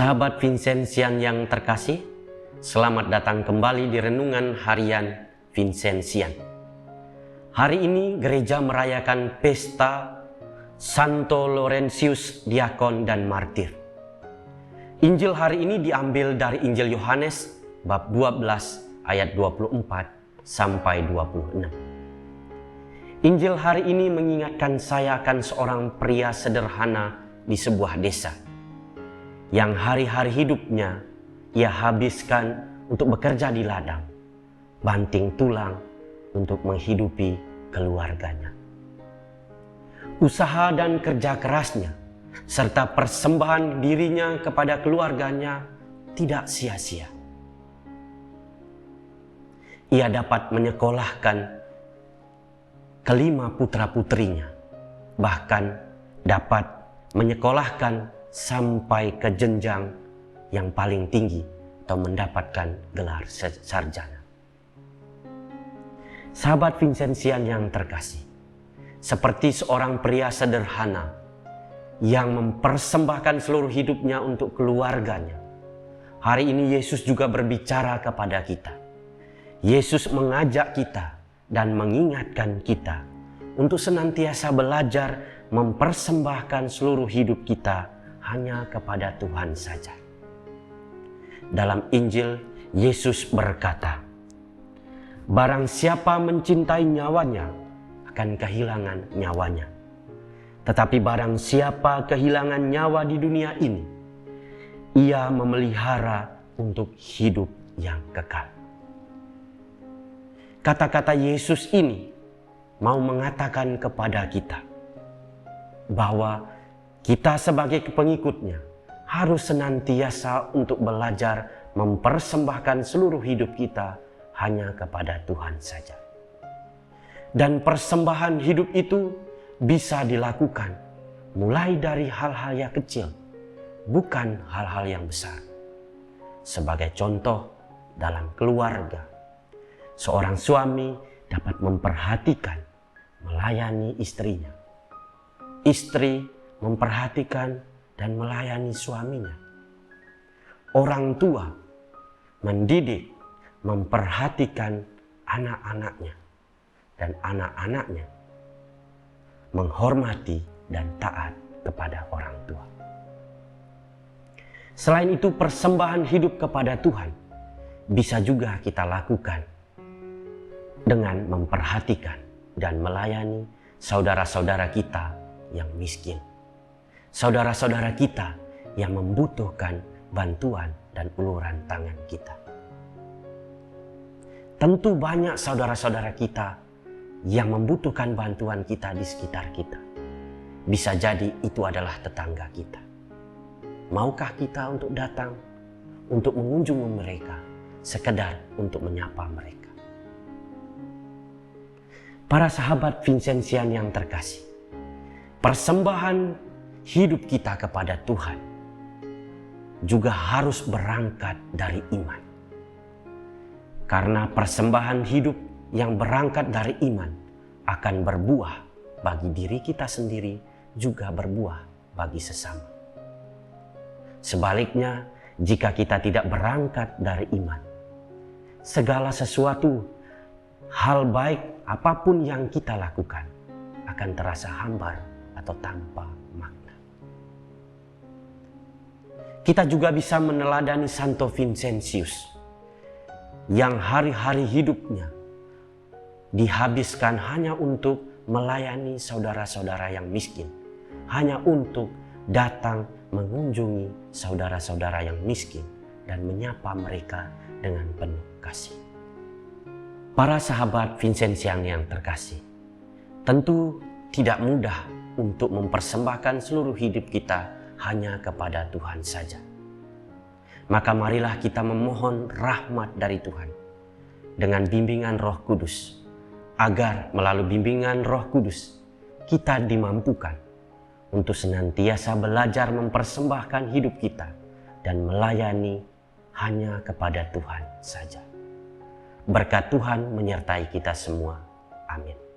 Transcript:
Sahabat Vincentian yang terkasih, selamat datang kembali di Renungan Harian Vincentian. Hari ini gereja merayakan pesta Santo Laurentius Diakon dan Martir. Injil hari ini diambil dari Injil Yohanes bab 12 ayat 24 sampai 26. Injil hari ini mengingatkan saya akan seorang pria sederhana di sebuah desa yang hari-hari hidupnya ia habiskan untuk bekerja di ladang, banting tulang untuk menghidupi keluarganya. Usaha dan kerja kerasnya serta persembahan dirinya kepada keluarganya tidak sia-sia. Ia dapat menyekolahkan kelima putra-putrinya, bahkan dapat menyekolahkan sampai ke jenjang yang paling tinggi atau mendapatkan gelar sarjana. Sahabat Vincentian yang terkasih, seperti seorang pria sederhana yang mempersembahkan seluruh hidupnya untuk keluarganya, hari ini Yesus juga berbicara kepada kita. Yesus mengajak kita dan mengingatkan kita untuk senantiasa belajar mempersembahkan seluruh hidup kita hanya kepada Tuhan saja. Dalam Injil, Yesus berkata, "Barang siapa mencintai nyawanya, akan kehilangan nyawanya. Tetapi barang siapa kehilangan nyawa di dunia ini, ia memelihara untuk hidup yang kekal." Kata-kata Yesus ini mau mengatakan kepada kita bahwa kita sebagai pengikutnya harus senantiasa untuk belajar mempersembahkan seluruh hidup kita hanya kepada Tuhan saja. Dan persembahan hidup itu bisa dilakukan mulai dari hal-hal yang kecil, bukan hal-hal yang besar. Sebagai contoh, dalam keluarga, seorang suami dapat memperhatikan, melayani istrinya. Istri memperhatikan dan melayani suaminya. Orang tua mendidik, memperhatikan anak-anaknya, dan anak-anaknya menghormati dan taat kepada orang tua. Selain itu, persembahan hidup kepada Tuhan bisa juga kita lakukan dengan memperhatikan dan melayani saudara-saudara kita yang miskin. Saudara-saudara kita yang membutuhkan bantuan dan uluran tangan kita. Tentu banyak saudara-saudara kita yang membutuhkan bantuan kita di sekitar kita. Bisa jadi itu adalah tetangga kita. Maukah kita untuk datang, untuk mengunjungi mereka, sekedar untuk menyapa mereka? Para sahabat Vincentian yang terkasih, persembahan hidup kita kepada Tuhan juga harus berangkat dari iman. Karena persembahan hidup yang berangkat dari iman akan berbuah bagi diri kita sendiri, juga berbuah bagi sesama. Sebaliknya, jika kita tidak berangkat dari iman, segala sesuatu, hal baik apapun yang kita lakukan akan terasa hambar atau tanpa makna. Kita juga bisa meneladani Santo Vincentius yang hari-hari hidupnya dihabiskan hanya untuk melayani saudara-saudara yang miskin, hanya untuk datang mengunjungi saudara-saudara yang miskin dan menyapa mereka dengan penuh kasih. Para sahabat Vincentian yang terkasih, tentu tidak mudah untuk mempersembahkan seluruh hidup kita hanya kepada Tuhan saja. Maka marilah kita memohon rahmat dari Tuhan dengan bimbingan Roh Kudus, agar melalui bimbingan Roh Kudus kita dimampukan untuk senantiasa belajar mempersembahkan hidup kita dan melayani hanya kepada Tuhan saja. Berkat Tuhan menyertai kita semua. Amin.